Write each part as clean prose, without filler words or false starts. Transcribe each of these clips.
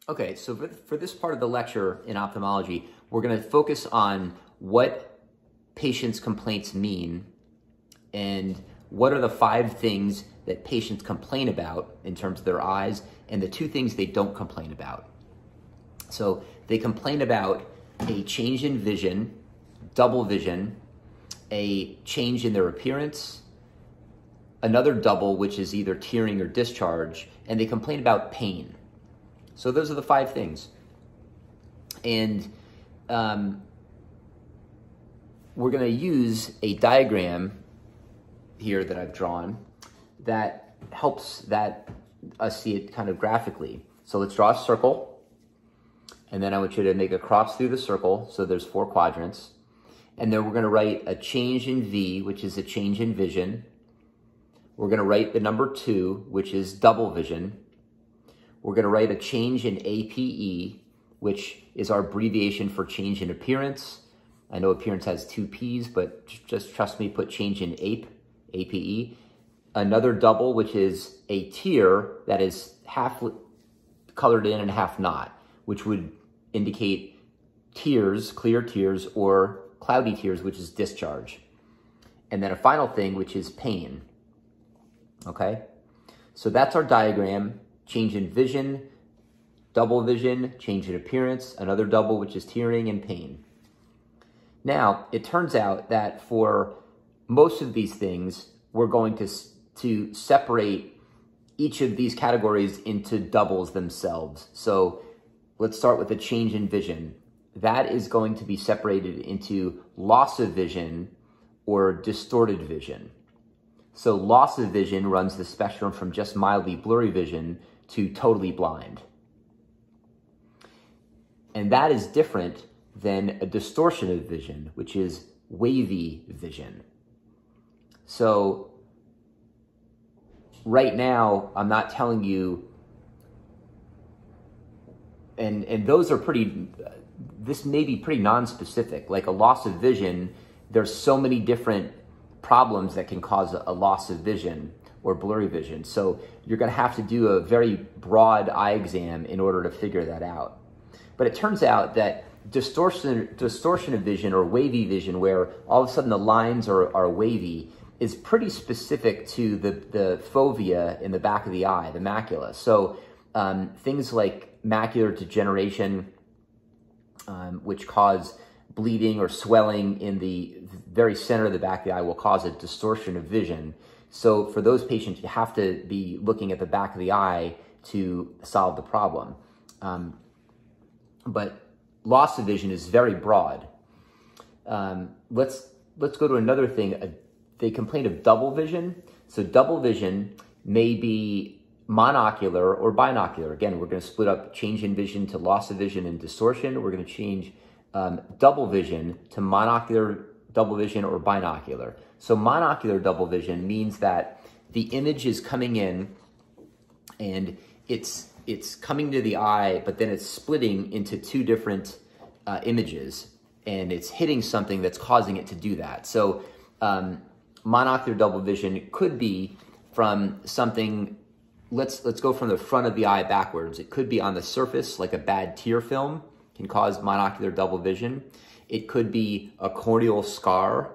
Okay, so for this part of the lecture in ophthalmology, we're going to focus on what patients' complaints mean and what are the 5 things that patients complain about in terms of their eyes and the 2 things they don't complain about. So they complain about a change in vision, double vision, a change in their appearance, another double, which is either tearing or discharge, and they complain about pain. So those are the 5 things. And we're going to use a diagram here that I've drawn that helps us see it kind of graphically. So let's draw a circle. And then I want you to make a cross through the circle. So there's 4 quadrants. And then we're going to write a change in V, which is a change in vision. We're going to write the number 2, which is double vision. We're going to write a change in APE, which is our abbreviation for change in appearance. I know appearance has 2 P's, but just trust me, put change in APE. Another double, which is a tear that is half colored in and half not, which would indicate tears, clear tears, or cloudy tears, which is discharge. And then a final thing, which is pain. Okay? So that's our diagram. Change in vision, double vision, change in appearance, another double, which is tearing, and pain. Now, it turns out that for most of these things, we're going to separate each of these categories into doubles themselves. So let's start with the change in vision. That is going to be separated into loss of vision or distorted vision. So loss of vision runs the spectrum from just mildly blurry vision to totally blind. And that is different than a distortion of vision, which is wavy vision. So right now, I'm not telling you, and those are this may be pretty non-specific. Like a loss of vision, there's so many different problems that can cause a loss of vision or blurry vision. So you're going to have to do a very broad eye exam in order to figure that out. But it turns out that distortion of vision or wavy vision, where all of a sudden the lines are wavy, is pretty specific to the fovea in the back of the eye, the macula. So things like macular degeneration, which cause bleeding or swelling in the very center of the back of the eye, will cause a distortion of vision. So for those patients, you have to be looking at the back of the eye to solve the problem. But loss of vision is very broad. Let's go to another thing. They complain of double vision. So double vision may be monocular or binocular. Again, we're going to split up change in vision to loss of vision and distortion. We're going to change double vision to monocular double vision or binocular. So monocular double vision means that the image is coming in and it's coming to the eye, but then it's splitting into 2 different images, and it's hitting something that's causing it to do that. So monocular double vision could be from something, let's go from the front of the eye backwards. It could be on the surface, like a bad tear film can cause monocular double vision. It could be a corneal scar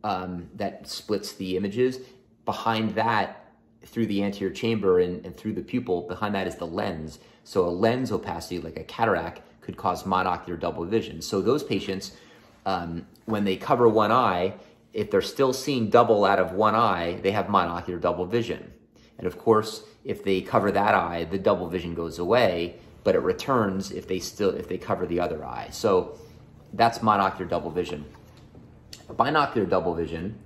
that splits the images. Behind that, through the anterior chamber and through the pupil, behind that is the lens. So a lens opacity, like a cataract, could cause monocular double vision. So those patients, when they cover one eye, if they're still seeing double out of one eye, they have monocular double vision. And of course, if they cover that eye, the double vision goes away, but it returns if they cover the other eye. So that's monocular double vision. Binocular double vision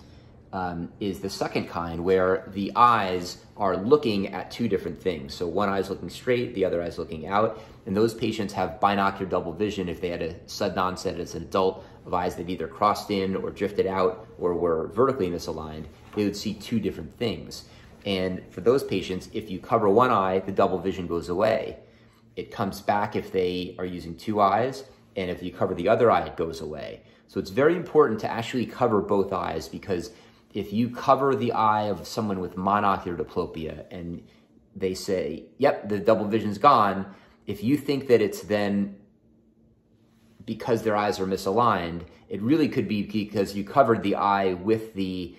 is the second kind, where the eyes are looking at 2 different things. So one eye is looking straight, the other eye is looking out, and those patients have binocular double vision if they had a sudden onset as an adult of eyes that either crossed in or drifted out or were vertically misaligned. They would see 2 different things. And for those patients, if you cover one eye, the double vision goes away. It comes back if they are using 2 eyes, and if you cover the other eye, it goes away. So it's very important to actually cover both eyes, because if you cover the eye of someone with monocular diplopia and they say, yep, the double vision's gone, if you think that it's then because their eyes are misaligned, it really could be because you covered the eye with the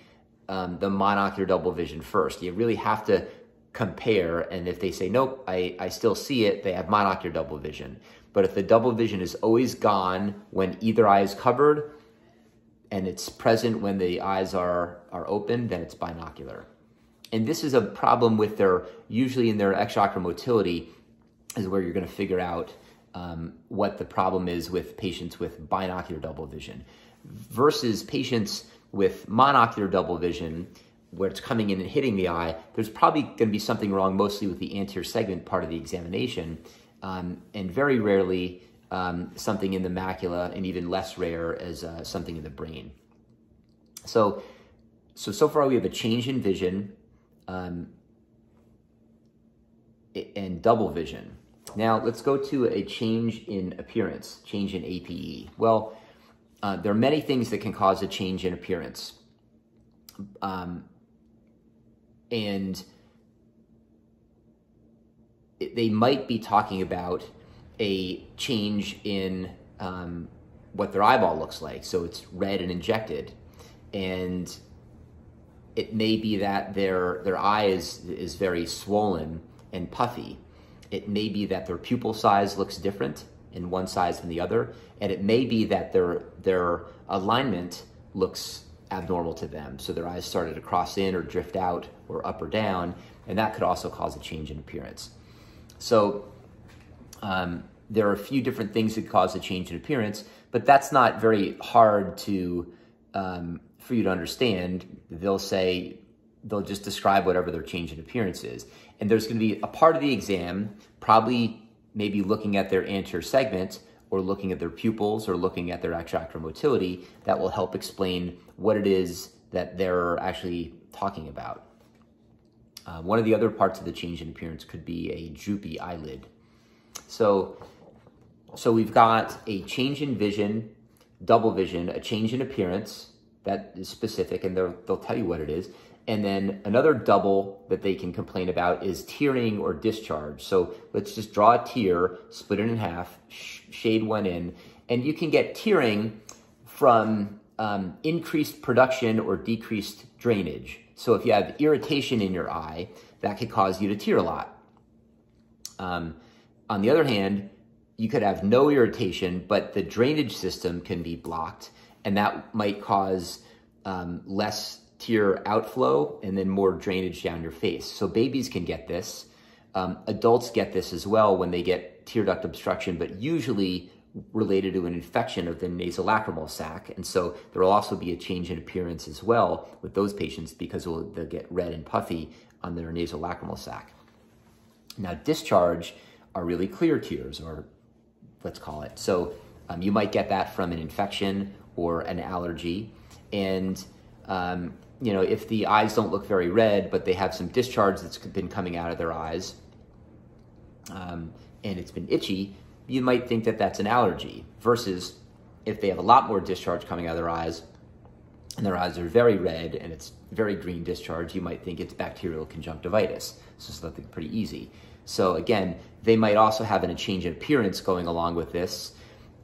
monocular double vision first. You really have to compare, and if they say, nope, I still see it, they have monocular double vision. But if the double vision is always gone when either eye is covered, and it's present when the eyes are open, then it's binocular. And this is a problem with usually in their extraocular motility is where you're gonna figure out what the problem is with patients with binocular double vision versus patients with monocular double vision, where it's coming in and hitting the eye. There's probably going to be something wrong mostly with the anterior segment part of the examination, and very rarely something in the macula, and even less rare as something in the brain. So far we have a change in vision and double vision. Now let's go to a change in appearance, change in APE. Well, there are many things that can cause a change in appearance. And they might be talking about a change in what their eyeball looks like. So it's red and injected. And it may be that their eye is very swollen and puffy. It may be that their pupil size looks different in one size than the other. And it may be that their alignment looks abnormal to them. So their eyes started to cross in or drift out or up or down, and that could also cause a change in appearance. So there are a few different things that cause a change in appearance, but that's not very hard to for you to understand. They'll just describe whatever their change in appearance is. And there's going to be a part of the exam, probably maybe looking at their anterior segment or looking at their pupils or looking at their extraocular motility, that will help explain what it is that they're actually talking about. One of the other parts of the change in appearance could be a droopy eyelid. So we've got a change in vision, double vision, a change in appearance that is specific, and they'll tell you what it is. And then another double that they can complain about is tearing or discharge. So let's just draw a tear, split it in half, shade one in, and you can get tearing from increased production or decreased drainage. So if you have irritation in your eye, that could cause you to tear a lot. On the other hand, you could have no irritation, but the drainage system can be blocked, and that might cause less tear outflow and then more drainage down your face. So babies can get this. Adults get this as well when they get tear duct obstruction, but usually related to an infection of the nasolacrimal sac. And so there will also be a change in appearance as well with those patients because they'll get red and puffy on their nasolacrimal sac. Now, discharge are really clear tears, or let's call it. So you might get that from an infection or an allergy. And you know, if the eyes don't look very red, but they have some discharge that's been coming out of their eyes, and it's been itchy, you might think that that's an allergy, versus if they have a lot more discharge coming out of their eyes, and their eyes are very red and it's very green discharge, you might think it's bacterial conjunctivitis. So it's something pretty easy. So again, they might also have a change in appearance going along with this,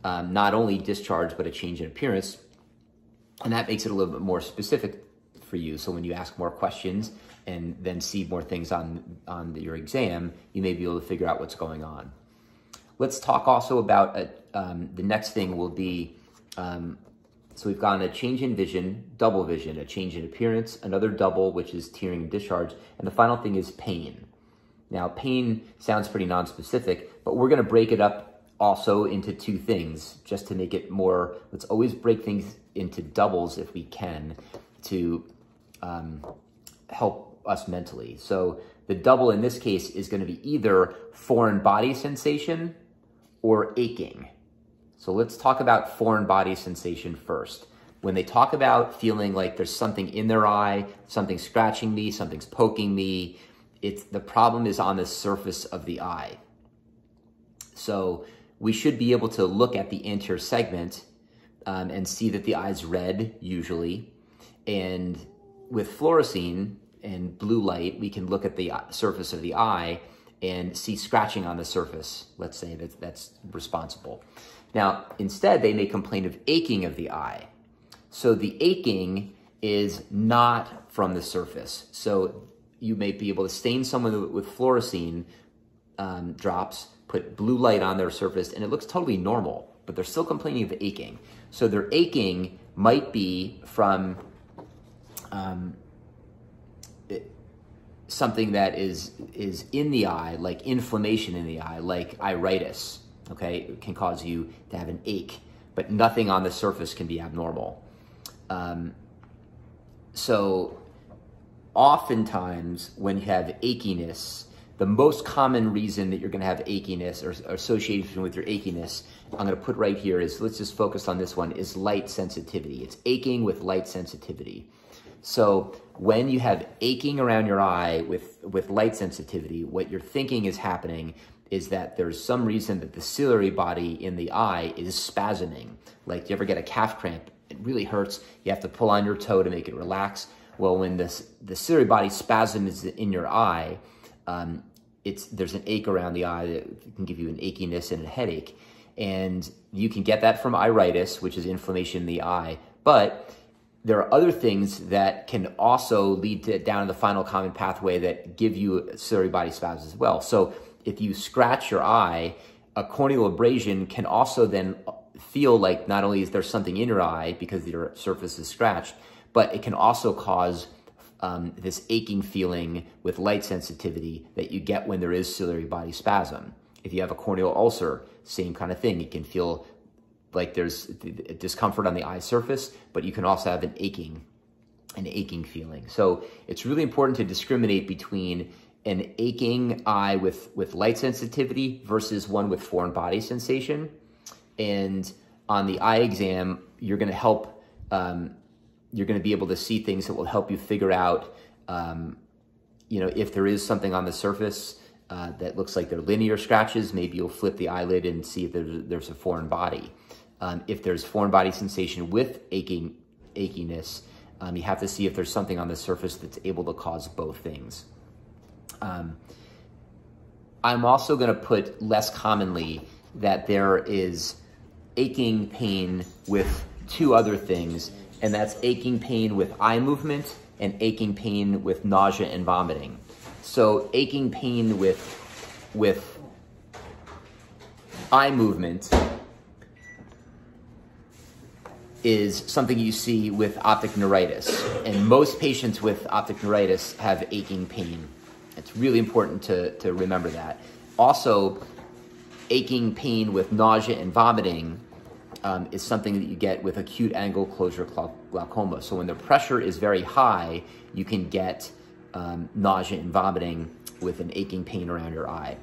not only discharge, but a change in appearance. And that makes it a little bit more specific for you. So when you ask more questions and then see more things on your exam, you may be able to figure out what's going on. Let's talk also about, the next thing will be, so we've gotten a change in vision, double vision, a change in appearance, another double, which is tearing and discharge, and the final thing is pain. Now, pain sounds pretty nonspecific, but we're going to break it up also into two things, just to make it more, let's always break things into doubles if we can, to help us mentally. So the double in this case is going to be either foreign body sensation or aching. So let's talk about foreign body sensation first. When they talk about feeling like there's something in their eye, something's scratching me, something's poking me, the problem is on the surface of the eye. So we should be able to look at the anterior segment and see that the eye's red usually. And with fluorescein and blue light, we can look at the surface of the eye and see scratching on the surface. Let's say that's responsible. Now, instead, they may complain of aching of the eye. So the aching is not from the surface. So you may be able to stain someone with fluorescein drops, put blue light on their surface, and it looks totally normal, but they're still complaining of aching. So their aching might be from something that is in the eye, like inflammation in the eye, like iritis, okay? It can cause you to have an ache, but nothing on the surface can be abnormal. So oftentimes when you have achiness, the most common reason that you're going to have achiness or association with your achiness, I'm going to put right here is, let's just focus on this one, is light sensitivity. It's aching with light sensitivity. So when you have aching around your eye with light sensitivity, what you're thinking is happening is that there's some reason that the ciliary body in the eye is spasming. Like, you ever get a calf cramp? It really hurts. You have to pull on your toe to make it relax. Well, when the ciliary body spasm is in your eye, there's an ache around the eye that can give you an achiness and a headache. And you can get that from iritis, which is inflammation in the eye. But there are other things that can also lead to down the final common pathway that give you ciliary body spasms as well. So if you scratch your eye, a corneal abrasion can also then feel like not only is there something in your eye because your surface is scratched, but it can also cause this aching feeling with light sensitivity that you get when there is ciliary body spasm. If you have a corneal ulcer, same kind of thing. You can feel like there's discomfort on the eye surface, but you can also have an aching feeling. So it's really important to discriminate between an aching eye with light sensitivity versus one with foreign body sensation. And on the eye exam, you're going to help, you're going to be able to see things that will help you figure out, if there is something on the surface that looks like they're linear scratches. Maybe you'll flip the eyelid and see if there's a foreign body. If there's foreign body sensation with achiness, you have to see if there's something on the surface that's able to cause both things. I'm also going to put less commonly that there is aching pain with two other things, and that's aching pain with eye movement and aching pain with nausea and vomiting. So aching pain with eye movement is something you see with optic neuritis, and most patients with optic neuritis have aching pain. It's really important to remember that. Also, aching pain with nausea and vomiting is something that you get with acute angle closure glaucoma. So when the pressure is very high, you can get nausea and vomiting with an aching pain around your eye.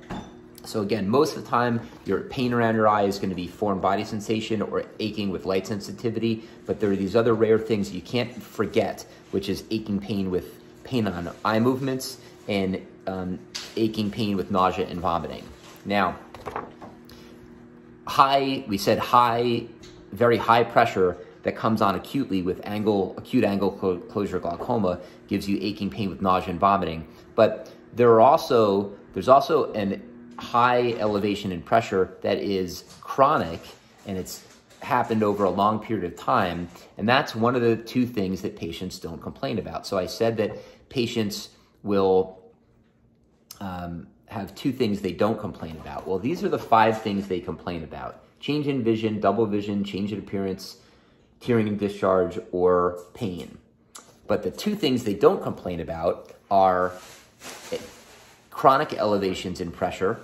So again, most of the time, your pain around your eye is going to be foreign body sensation or aching with light sensitivity, but there are these other rare things you can't forget, which is aching pain with pain on eye movements and aching pain with nausea and vomiting. Now, we said very high pressure that comes on acutely with acute angle closure glaucoma gives you aching pain with nausea and vomiting. But there's also an high elevation in pressure that is chronic, and it's happened over a long period of time, and that's one of the two things that patients don't complain about. So I said that patients will have two things they don't complain about. Well, these are the 5 things they complain about: change in vision, double vision, change in appearance, tearing and discharge, or pain. But the 2 things they don't complain about are chronic elevations in pressure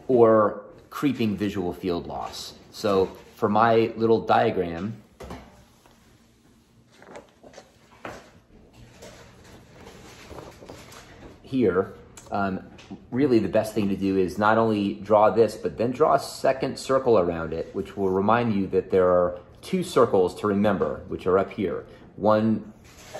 or creeping visual field loss. So for my little diagram, here, really the best thing to do is not only draw this, but then draw a second circle around it, which will remind you that there are 2 circles to remember, which are up here. One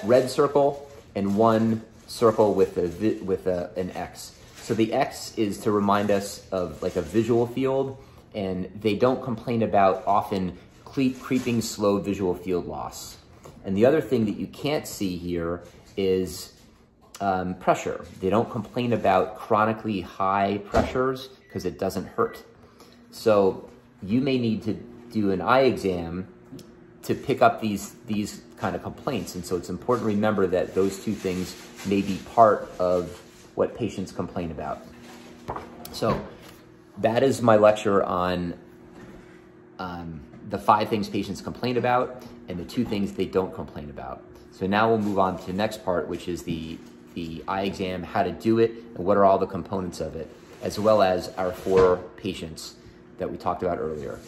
red circle and one circle with an X. So the X is to remind us of like a visual field, and they don't complain about often creeping slow visual field loss. And the other thing that you can't see here is pressure. They don't complain about chronically high pressures because it doesn't hurt. So you may need to do an eye exam to pick up these kind of complaints. And so it's important to remember that those two things may be part of what patients complain about. So that is my lecture on the 5 things patients complain about and the 2 things they don't complain about. So now we'll move on to the next part, which is the eye exam, how to do it, and what are all the components of it, as well as our 4 patients that we talked about earlier.